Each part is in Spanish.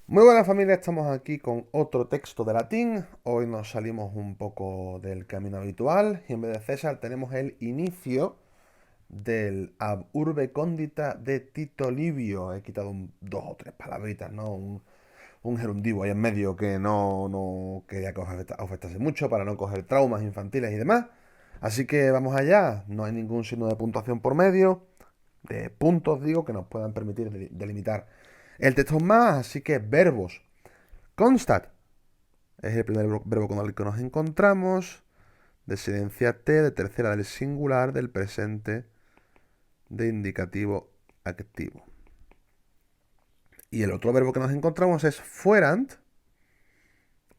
Muy buenas familia, estamos aquí con otro texto de latín. Hoy nos salimos un poco del camino habitual y en vez de César tenemos el inicio del Ab Urbe Condita de Tito Livio. He quitado dos o tres palabritas, ¿no? Un gerundivo ahí en medio que no quería que os afectase mucho para no coger traumas infantiles y demás. Así que vamos allá, no hay ningún signo de puntuación por medio, de puntos digo, que nos puedan permitir delimitar el texto más, así que verbos. Constat es el primer verbo con el que nos encontramos. Desidencia T de tercera del singular del presente de indicativo activo. Y el otro verbo que nos encontramos es fuerant,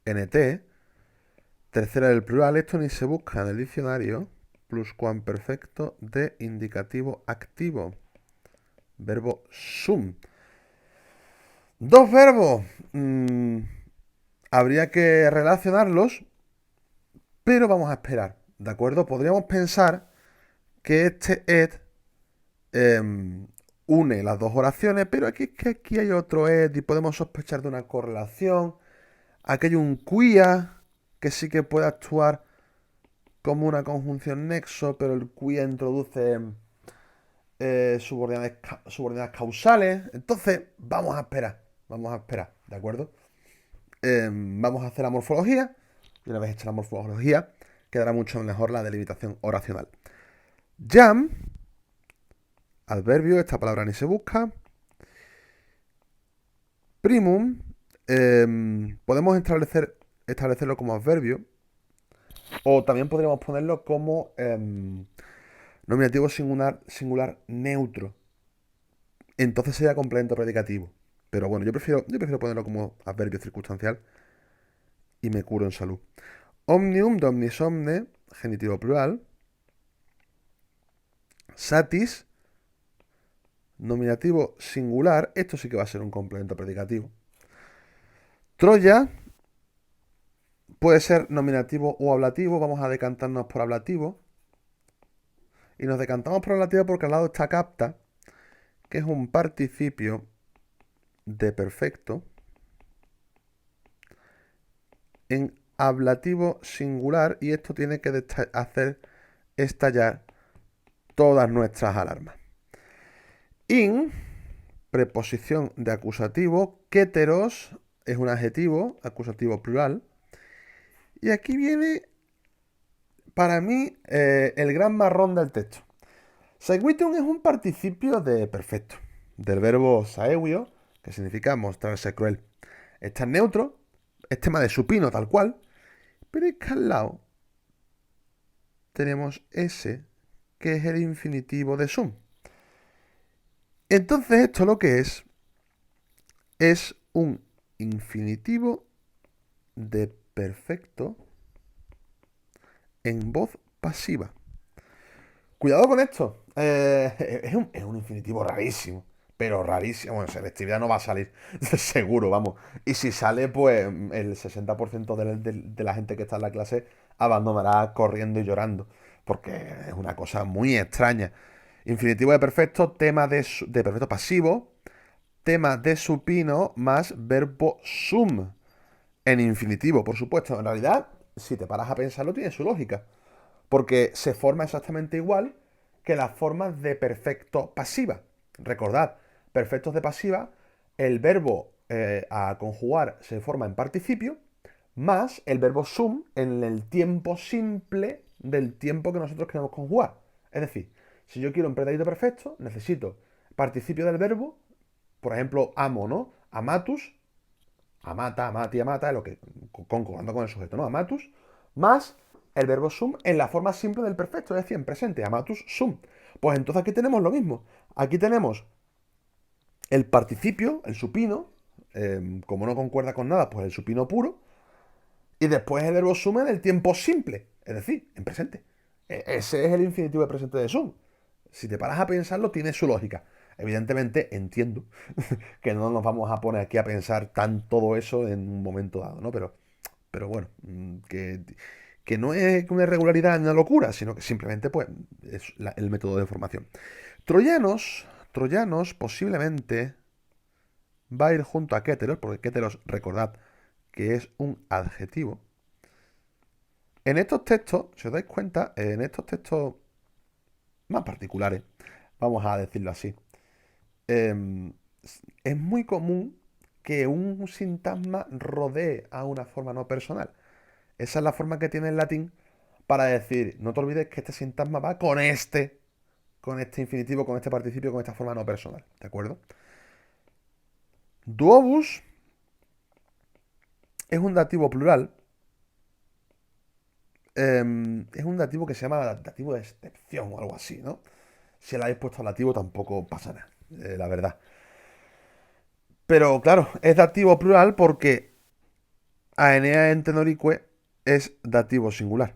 NT, tercera del plural. Esto ni se busca en el diccionario. Pluscuamperfecto de indicativo activo. Verbo sum. Dos verbos. Habría que relacionarlos, pero vamos a esperar. ¿De acuerdo? Podríamos pensar que este ed une las dos oraciones, pero aquí, que aquí hay otro ed y podemos sospechar de una correlación. Aquí hay un quia que sí que puede actuar como una conjunción nexo, pero el quia introduce subordinadas causales. Entonces, vamos a esperar, ¿de acuerdo? Vamos a hacer la morfología y una vez hecha la morfología quedará mucho mejor la delimitación oracional. Jam, adverbio, esta palabra ni se busca. Primum, podemos establecerlo como adverbio o también podríamos ponerlo como nominativo singular neutro. Entonces sería complemento predicativo. Pero bueno, yo prefiero ponerlo como adverbio circunstancial y me curo en salud. Omnium de omnis omne, genitivo plural. Satis, nominativo singular. Esto sí que va a ser un complemento predicativo. Troya puede ser nominativo o ablativo. Vamos a decantarnos por ablativo. Y nos decantamos por ablativo porque al lado está capta, que es un participio de perfecto en ablativo singular. Y esto tiene que hacer estallar todas nuestras alarmas. In, preposición de acusativo. Queteros es un adjetivo, acusativo plural. Y aquí viene, para mí, el gran marrón del texto. Sequitum es un participio de perfecto, del verbo saevio, que significa mostrarse cruel. Está en neutro, es tema de supino tal cual, pero es que al lado tenemos ese, que es el infinitivo de sum. Entonces esto lo que es un infinitivo de perfecto en voz pasiva. Cuidado con esto. Es un infinitivo rarísimo. Pero rarísimo. Bueno, selectividad no va a salir. Seguro, vamos. Y si sale, pues el 60% de la gente que está en la clase abandonará corriendo y llorando. Porque es una cosa muy extraña. Infinitivo de perfecto, tema de perfecto pasivo, tema de supino más verbo sum. En infinitivo, por supuesto. En realidad, si te paras a pensarlo, tiene su lógica. Porque se forma exactamente igual que las formas de perfecto pasiva. Recordad, perfectos de pasiva, el verbo a conjugar se forma en participio, más el verbo sum en el tiempo simple del tiempo que nosotros queremos conjugar. Es decir, si yo quiero un pretérito perfecto, necesito participio del verbo, por ejemplo, amo, ¿no? Amatus, amata, amati, amata, lo que concordando con el sujeto, ¿no? Amatus, más el verbo sum en la forma simple del perfecto, es decir, en presente, amatus sum. Pues entonces aquí tenemos lo mismo. Aquí tenemos el participio, el supino, como no concuerda con nada, pues el supino puro, y después el verbo sum en el tiempo simple, es decir, en presente. Ese es el infinitivo de presente de sum. Si te paras a pensarlo, tiene su lógica. Evidentemente entiendo que no nos vamos a poner aquí a pensar tan todo eso en un momento dado, ¿no? Pero bueno, que no es una irregularidad ni una locura, sino que simplemente pues, es el método de formación. Troyanos posiblemente va a ir junto a kéteros, porque kéteros, recordad que es un adjetivo. En estos textos, si os dais cuenta, en estos textos más particulares, vamos a decirlo así, em, es muy común que un sintagma rodee a una forma no personal. Esa es la forma que tiene el latín para decir, no te olvides que este sintagma va con este infinitivo, con este participio, con esta forma no personal. ¿De acuerdo? Duobus es un dativo plural. Es un dativo que se llama dativo de excepción o algo así, ¿no? Si le habéis puesto dativo tampoco pasa nada, la verdad. Pero claro, es dativo plural porque Aenea en tenorique es dativo singular.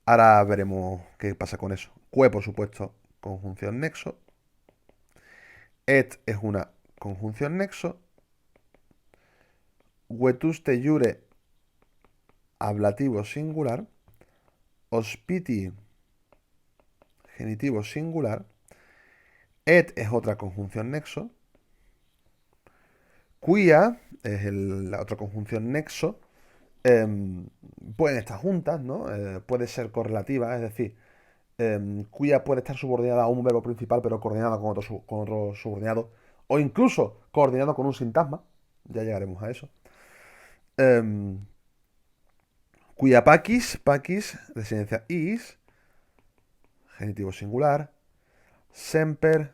Ahora veremos qué pasa con eso. Que, por supuesto, conjunción nexo. Et es una conjunción nexo. Vetuste iure, ablativo singular. Hospiti, genitivo singular. Et es otra conjunción nexo. Quia es la otra conjunción nexo. Pueden estar juntas, ¿no? Puede ser correlativa, es decir, quia puede estar subordinada a un verbo principal, pero coordinada con otro subordinado, o incluso coordinado con un sintagma. Ya llegaremos a eso. Quia pacis, pacis, residencia is, genitivo singular. Semper,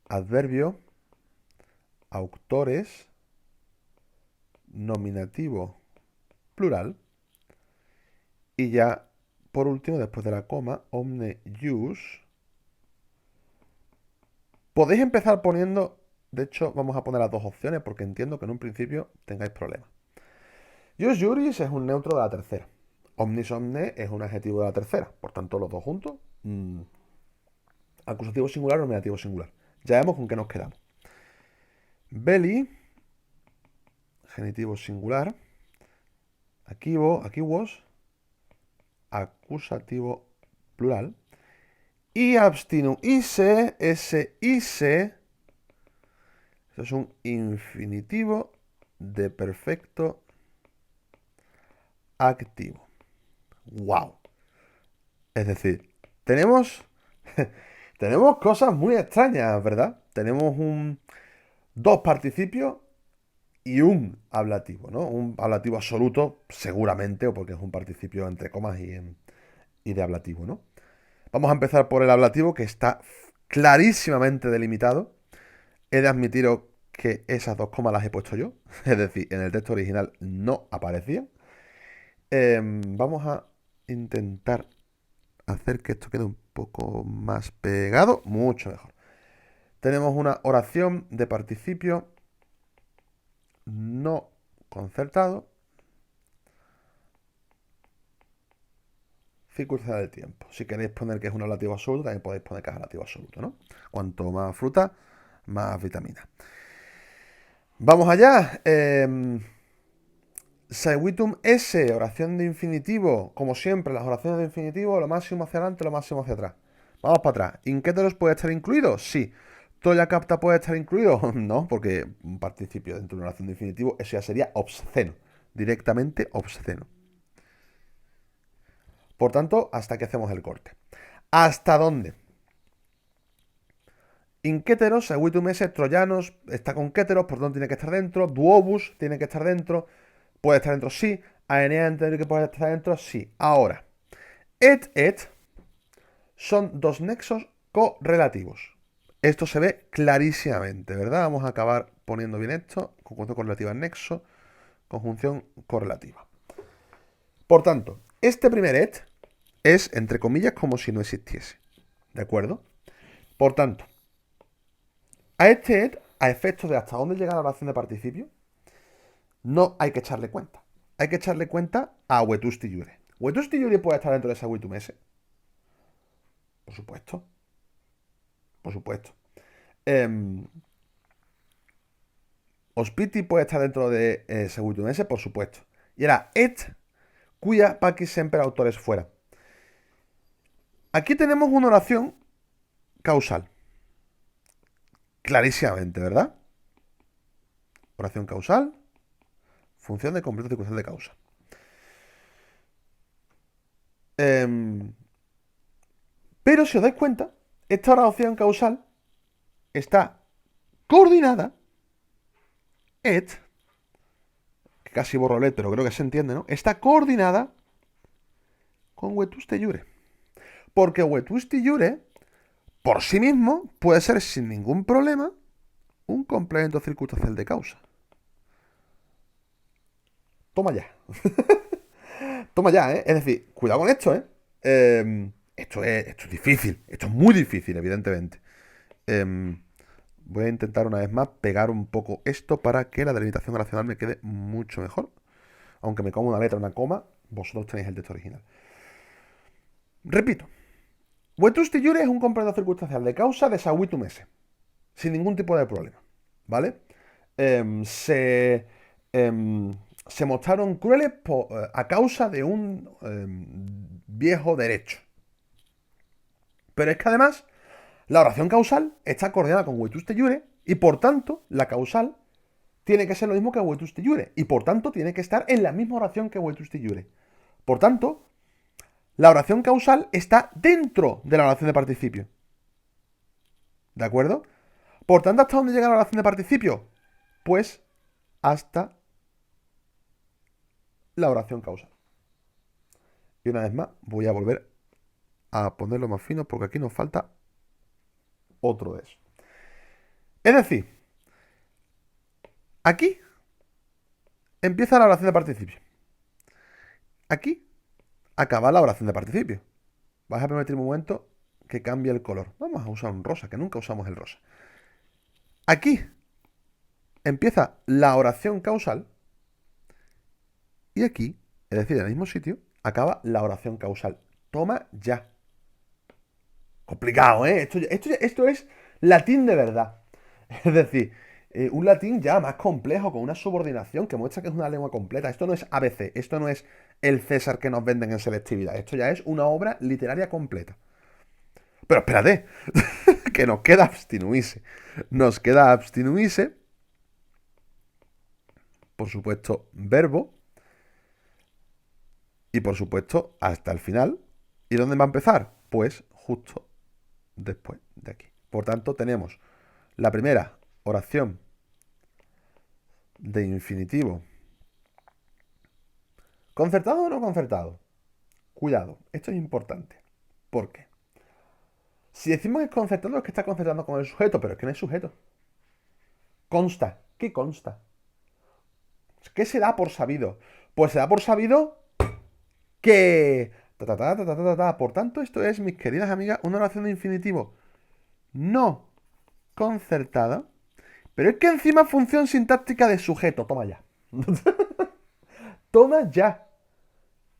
adverbio. Auctores, nominativo plural. Y ya, por último, después de la coma, omne jus. Podéis empezar poniendo, de hecho, vamos a poner las dos opciones porque entiendo que en un principio tengáis problemas. Jus juris es un neutro de la tercera. Omnis omne es un adjetivo de la tercera. Por tanto, los dos juntos. Acusativo singular, nominativo singular. Ya vemos con qué nos quedamos. Belli, genitivo singular. Aquivos, acusativo plural. Y abstinum ise, ese ise, eso es un infinitivo de perfecto activo. ¡Wow! Es decir, tenemos, tenemos cosas muy extrañas, ¿verdad? Tenemos dos participios y un ablativo, ¿no? Un ablativo absoluto, seguramente, o porque es un participio entre comas y de ablativo, ¿no? Vamos a empezar por el ablativo, que está clarísimamente delimitado. He de admitiros que esas dos comas las he puesto yo. Es decir, en el texto original no aparecían. Vamos a intentar hacer que esto quede un poco más pegado. Mucho mejor. Tenemos una oración de participio no concertado. Circunstancia del tiempo. Si queréis poner que es un ablativo absoluto, también podéis poner que es ablativo absoluto, ¿no? Cuanto más fruta, más vitamina. Vamos allá. Seguitum esse, oración de infinitivo. Como siempre, las oraciones de infinitivo, lo máximo hacia adelante, lo máximo hacia atrás. Vamos para atrás. ¿Inquéteros puede estar incluido? Sí. ¿Toya capta puede estar incluido? No, porque un participio dentro de una oración de infinitivo, eso ya sería obsceno. Directamente obsceno. Por tanto, hasta que hacemos el corte. ¿Hasta dónde? Inquéteros, seguitum esse, troyanos, está con quéteros, por tanto tiene que estar dentro. Duobus tiene que estar dentro. Puede estar dentro, sí. Aenea entender que puede estar dentro, sí. Ahora, et son dos nexos correlativos. Esto se ve clarísimamente, ¿verdad? Vamos a acabar poniendo bien esto. Conjunción correlativa en nexo, conjunción correlativa. Por tanto, este primer et es, entre comillas, como si no existiese. ¿De acuerdo? Por tanto, a este et, a efectos de hasta dónde llega la oración de participio, no hay que echarle cuenta. Hay que echarle cuenta a vetusti iure. ¿Vetusti iure puede estar dentro de seguitum esse? Por supuesto. Por supuesto. Hospiti puede estar dentro de seguitum esse, por supuesto. Y era et cuya pacis semper autores fuera. Aquí tenemos una oración causal. Clarísimamente, ¿verdad? oración causal, función de completo circunstancial de causa. Pero si os dais cuenta, esta oración causal está coordinada, que casi borro el pero creo que se entiende, ¿no? Está coordinada con vetuste iure. Porque vetuste iure, por sí mismo, puede ser sin ningún problema un complemento circunstancial de causa. Toma ya. Toma ya, ¿eh? Es decir, cuidado con esto, ¿eh? Esto es difícil. Esto es muy difícil, evidentemente. Voy a intentar una vez más pegar un poco esto para que la delimitación oracional me quede mucho mejor. Aunque me como una letra, una coma, vosotros tenéis el texto original. Repito. Vetuste iure es un complemento circunstancial de causa de saguitum esse. Sin ningún tipo de problema. ¿Vale? Se mostraron crueles a causa de un viejo derecho. Pero es que además la oración causal está coordinada con vetuste iure y por tanto la causal tiene que ser lo mismo que vetuste iure y por tanto tiene que estar en la misma oración que vetuste iure. Por tanto, la oración causal está dentro de la oración de participio. ¿De acuerdo? Por tanto, ¿hasta dónde llega la oración de participio? Pues hasta la oración causal. Y una vez más voy a volver a ponerlo más fino porque aquí nos falta otro de eso. Es decir, aquí empieza la oración de participio. Aquí acaba la oración de participio. Vais a permitir un momento que cambie el color. Vamos a usar un rosa, que nunca usamos el rosa. Aquí empieza la oración causal y aquí, es decir, en el mismo sitio, acaba la oración causal. Toma ya. Complicado, ¿eh? Esto es latín de verdad. Es decir, un latín ya más complejo, con una subordinación que muestra que es una lengua completa. Esto no es ABC, esto no es el César que nos venden en selectividad. Esto ya es una obra literaria completa. Pero espérate, que nos queda abstinuirse. Nos queda abstinuirse. Por supuesto, verbo. Y por supuesto, hasta el final. ¿Y dónde va a empezar? Pues justo después de aquí. Por tanto, tenemos la primera oración de infinitivo. ¿Concertado o no concertado? Cuidado, esto es importante. ¿Por qué? Si decimos que es concertado, es que está concertando con el sujeto, pero es que no es sujeto. Consta. ¿Qué consta? ¿Qué se da por sabido? Pues se da por sabido que... Por tanto, esto es, mis queridas amigas, una oración de infinitivo no concertada, pero es que encima función sintáctica de sujeto. Toma ya. Toma ya.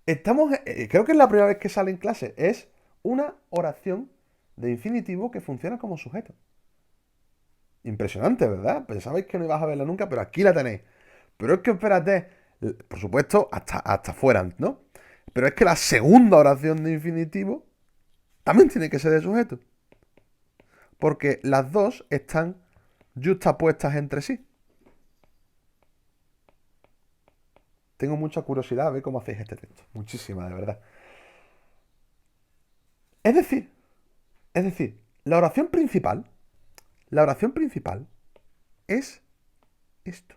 Estamos, creo que es la primera vez que sale en clase. Es una oración de infinitivo que funciona como sujeto. Impresionante, ¿verdad? Pensabais que no ibas a verla nunca, pero aquí la tenéis. Pero es que espérate, por supuesto, hasta fuera, ¿no? Pero es que la segunda oración de infinitivo también tiene que ser de sujeto. Porque las dos están justapuestas entre sí. Tengo mucha curiosidad a ver cómo hacéis este texto. Muchísima, de verdad. Es decir, la oración principal es esto.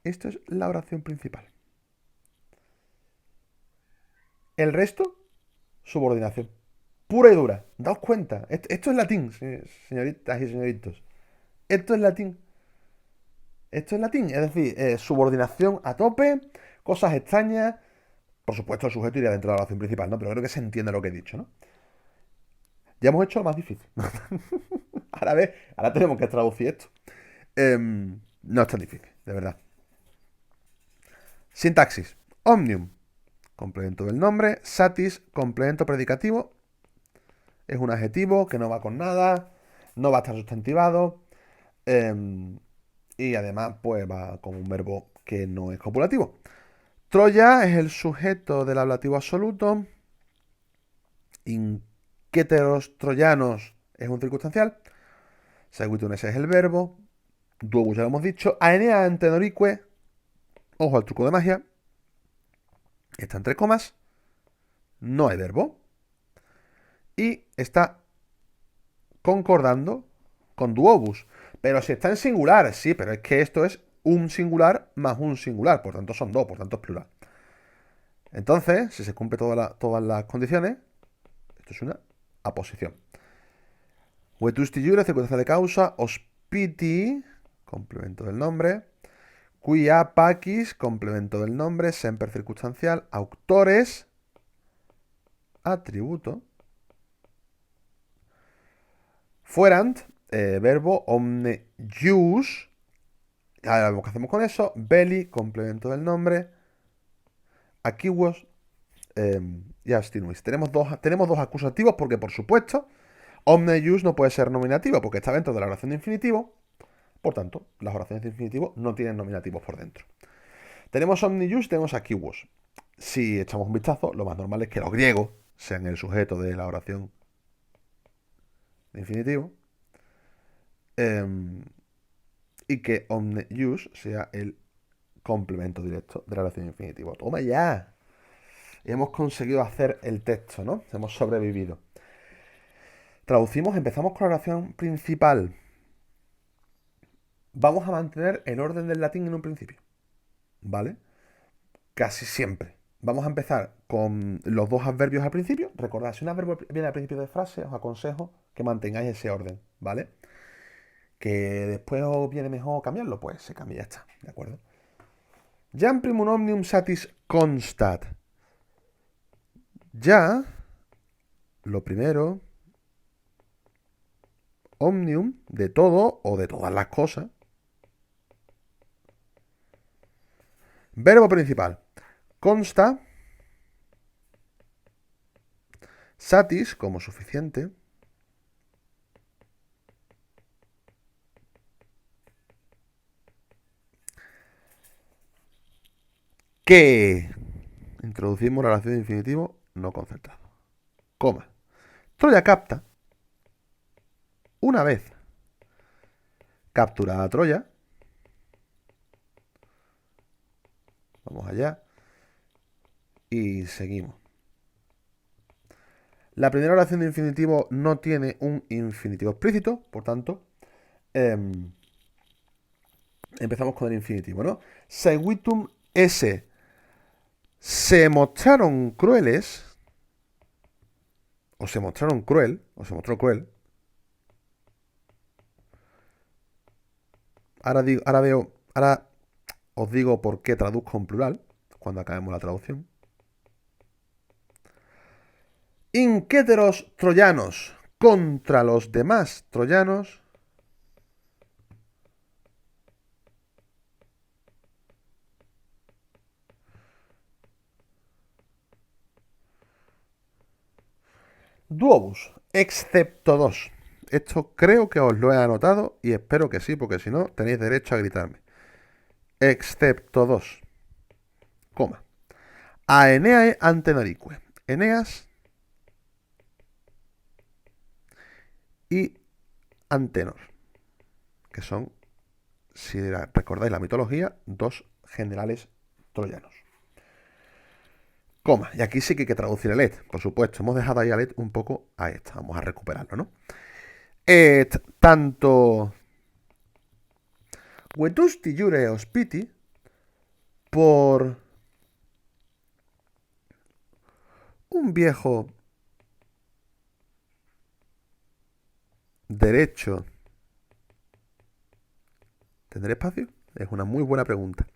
Esto es la oración principal. El resto, subordinación. Pura y dura. Daos cuenta. Esto es latín, señoritas y señoritos. Esto es latín. Esto es latín. Es decir, subordinación a tope, cosas extrañas. Por supuesto, el sujeto iría dentro de la oración principal, ¿no? Pero creo que se entiende lo que he dicho, ¿no? Ya hemos hecho lo más difícil. ahora tenemos que traducir esto. No es tan difícil, de verdad. Sintaxis. Omnium. Complemento del nombre. Satis. Complemento predicativo. Es un adjetivo que no va con nada. No va a estar sustantivado. Y además, pues va con un verbo que no es copulativo. Troya es el sujeto del ablativo absoluto. Inquéteros troyanos es un circunstancial. Seguitum es el verbo. Duobus ya lo hemos dicho. Aenea antenorique, ojo al truco de magia, está entre comas, no hay verbo y está concordando con duobus. Pero si está en singular, sí, pero es que esto es un singular más un singular, por tanto son dos, por tanto es plural. Entonces, si se cumple todas las condiciones, esto es una aposición. Vetusti iure, circunstancia de causa, hospiti, complemento del nombre, quia pacis, complemento del nombre, semper circunstancial, auctores, atributo, fuerant, verbo, omne jus, ahora lo que hacemos con eso, belli, complemento del nombre, aquivos y abstinuis. Tenemos dos acusativos porque, por supuesto, omne jus no puede ser nominativo porque está dentro de la oración de infinitivo. Por tanto, las oraciones de infinitivo no tienen nominativos por dentro. Tenemos omnijus, tenemos aquivos. Si echamos un vistazo, lo más normal es que los griegos sean el sujeto de la oración de infinitivo y que omnijus sea el complemento directo de la oración de infinitivo. ¡Toma ya! Y hemos conseguido hacer el texto, ¿no? Hemos sobrevivido. Traducimos, empezamos con la oración principal. Vamos a mantener el orden del latín en un principio, ¿vale? Casi siempre. Vamos a empezar con los dos adverbios al principio. Recordad, si un adverbio viene al principio de frase, os aconsejo que mantengáis ese orden, ¿vale? Que después os viene mejor cambiarlo, pues se cambia y ya está, ¿de acuerdo? Jam primum omnium satis constat. Ya, lo primero, omnium, de todo o de todas las cosas. Verbo principal. Consta, satis como suficiente. Que introducimos la relación de infinitivo no concertado. Coma. Troya capta. Una vez capturada Troya, vamos allá y seguimos. La primera oración de infinitivo no tiene un infinitivo explícito, por tanto, empezamos con el infinitivo, ¿no? Seguitum esse. Se mostraron crueles, o se mostraron cruel, o se mostró cruel. Ahora os digo por qué traduzco en plural, cuando acabemos la traducción. Inquéteros troyanos contra los demás troyanos. Duobus, excepto dos. Esto creo que os lo he anotado y espero que sí, porque si no tenéis derecho a gritarme. Excepto dos. Coma. Aeneae antenorique. Eneas y Antenor, que son, si recordáis la mitología, dos generales troyanos. Coma. Y aquí sí que hay que traducir el et, por supuesto. Hemos dejado ahí al et un poco a esta. Vamos a recuperarlo, ¿no? Et tanto vetusti iure hospiti por un viejo derecho. ¿Tendré espacio? Es una muy buena pregunta.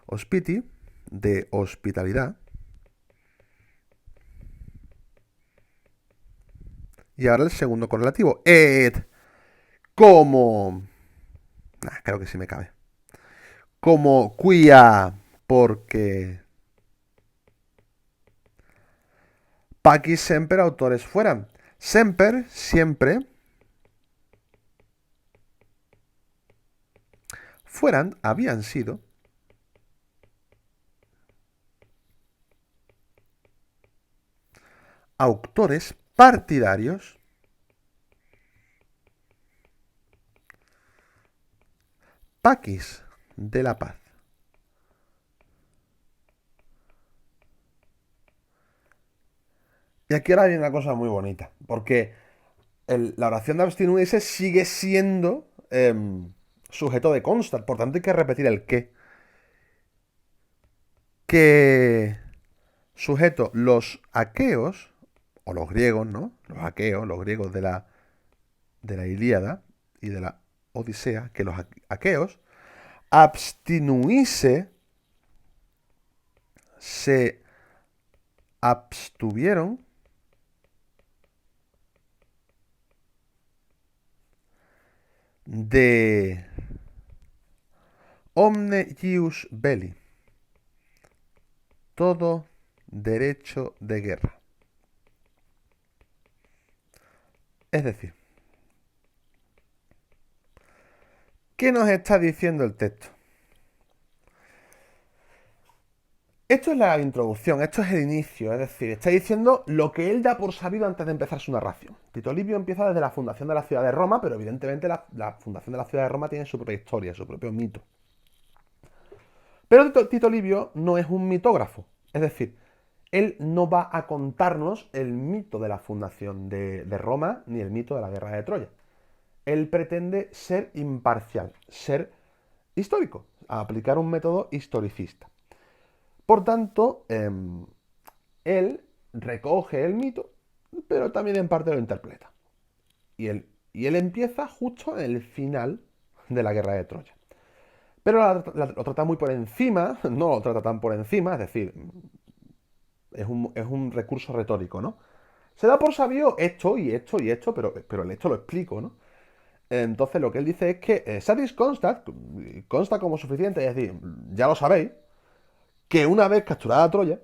Hospiti, de hospitalidad. Y ahora el segundo correlativo. Et, como... creo que sí me cabe. Como quia, porque... Pacis semper autores fueran. Semper, siempre. Fueran, habían sido. Autores partidarios paquis de la paz. Y aquí ahora viene una cosa muy bonita, porque la oración de abstinuirse sigue siendo sujeto de constar, por tanto hay que repetir el qué. Que sujeto, los aqueos, o los griegos, ¿no? Los aqueos, los griegos de la Ilíada y de la Odisea, que los aqueos abstinuise, se abstuvieron de omne ius belli, todo derecho de guerra. Es decir, ¿qué nos está diciendo el texto? Esto es la introducción, esto es el inicio, es decir, está diciendo lo que él da por sabido antes de empezar su narración. Tito Livio empieza desde la fundación de la ciudad de Roma, pero evidentemente la fundación de la ciudad de Roma tiene su propia historia, su propio mito. Pero Tito Livio no es un mitógrafo, es decir, él no va a contarnos el mito de la fundación de Roma ni el mito de la guerra de Troya. Él pretende ser imparcial, ser histórico, aplicar un método historicista. Por tanto, él recoge el mito, pero también en parte lo interpreta. Y él empieza justo en el final de la guerra de Troya. Pero lo trata muy por encima, no lo trata tan por encima, es decir, es un recurso retórico, ¿no? Se da por sabio esto y esto y esto, pero el esto lo explico, ¿no? Entonces lo que él dice es que satis consta como suficiente, es decir, ya lo sabéis, que una vez capturada Troya,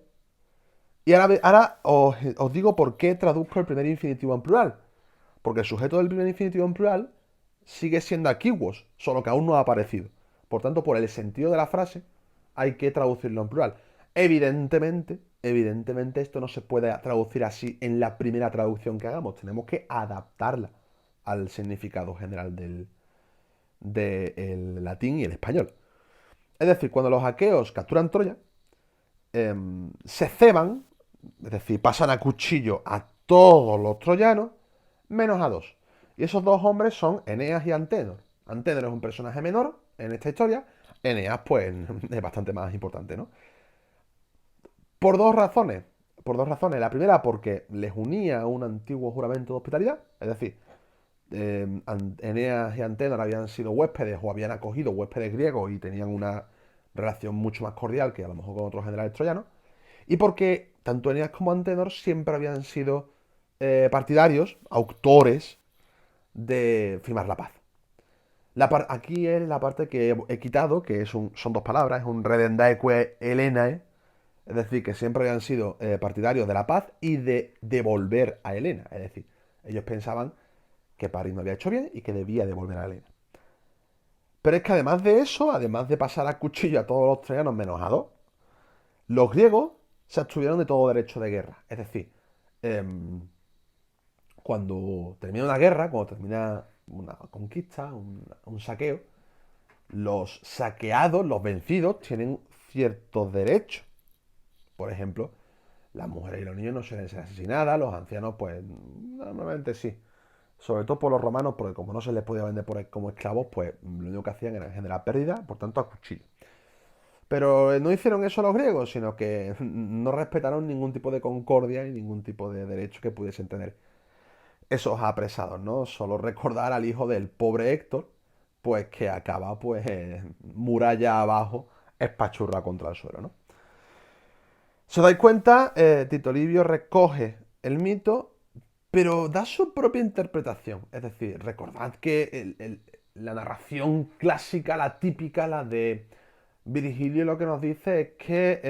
y ahora os digo por qué traduzco el primer infinitivo en plural. Porque el sujeto del primer infinitivo en plural sigue siendo aquivos, solo que aún no ha aparecido. Por tanto, por el sentido de la frase, hay que traducirlo en plural. Evidentemente esto no se puede traducir así en la primera traducción que hagamos. Tenemos que adaptarla al significado general del latín y el español. Es decir, cuando los aqueos capturan Troya, se ceban, es decir, pasan a cuchillo a todos los troyanos, menos a dos. Y esos dos hombres son Eneas y Antenor. Antenor es un personaje menor en esta historia, Eneas, pues, es bastante más importante, ¿no? Por dos razones. Por dos razones. La primera, porque les unía un antiguo juramento de hospitalidad, es decir, Eneas y Antenor habían sido huéspedes o habían acogido huéspedes griegos y tenían una relación mucho más cordial que a lo mejor con otros generales troyanos. Y porque tanto Eneas como Antenor siempre habían sido partidarios, autores de firmar la paz. Aquí es la parte que he quitado, que son dos palabras, es un redendaeque Helenae, es decir, que siempre habían sido partidarios de la paz y de devolver a Helena. Es decir, ellos pensaban que París no había hecho bien y que debía devolver a Helena. Pero es que además de eso, además de pasar a cuchillo a todos los troyanos menos a dos, los griegos se abstuvieron de todo derecho de guerra. Es decir, cuando termina una guerra, cuando termina una conquista, un saqueo, los saqueados, los vencidos, tienen ciertos derechos. Por ejemplo, las mujeres y los niños no suelen ser asesinadas, los ancianos, pues, normalmente sí. Sobre todo por los romanos, porque como no se les podía vender como esclavos, pues lo único que hacían era generar pérdida, por tanto a cuchillo. Pero no hicieron eso los griegos, sino que no respetaron ningún tipo de concordia y ningún tipo de derecho que pudiesen tener esos apresados, ¿no? Solo recordar al hijo del pobre Héctor, pues que acaba, pues, muralla abajo, espachurra contra el suelo, ¿no? Si os dais cuenta, Tito Livio recoge el mito, pero da su propia interpretación. Es decir, recordad que la narración clásica, la típica, la de Virgilio, lo que nos dice es que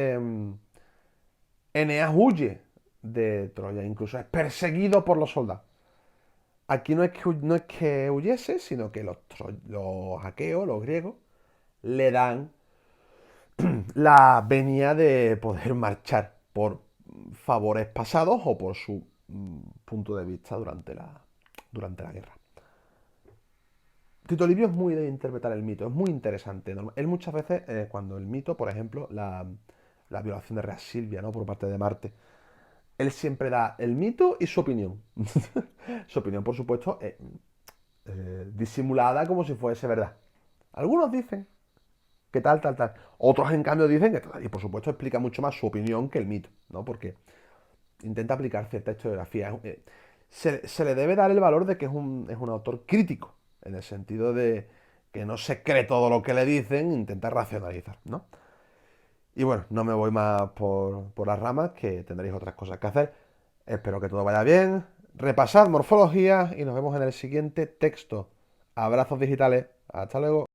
Eneas huye de Troya, incluso es perseguido por los soldados. Aquí no es que huyese, sino que los aqueos, los griegos, le dan la venia de poder marchar por favores pasados o por su punto de vista durante la guerra. Tito Livio es muy de interpretar el mito, es muy interesante. Él muchas veces, cuando el mito, por ejemplo, la violación de Rea Silvia, ¿no? Por parte de Marte, él siempre da el mito y su opinión. Su opinión, por supuesto, disimulada como si fuese verdad. Algunos dicen que tal, tal, tal. Otros, en cambio, dicen que tal. Y, por supuesto, explica mucho más su opinión que el mito, ¿no? Porque intenta aplicar cierta historiografía. Se le debe dar el valor de que es un autor crítico, en el sentido de que no se cree todo lo que le dicen, intenta racionalizar, ¿no? Y bueno, no me voy más por las ramas, que tendréis otras cosas que hacer. Espero que todo vaya bien. Repasad morfología y nos vemos en el siguiente texto. Abrazos digitales. Hasta luego.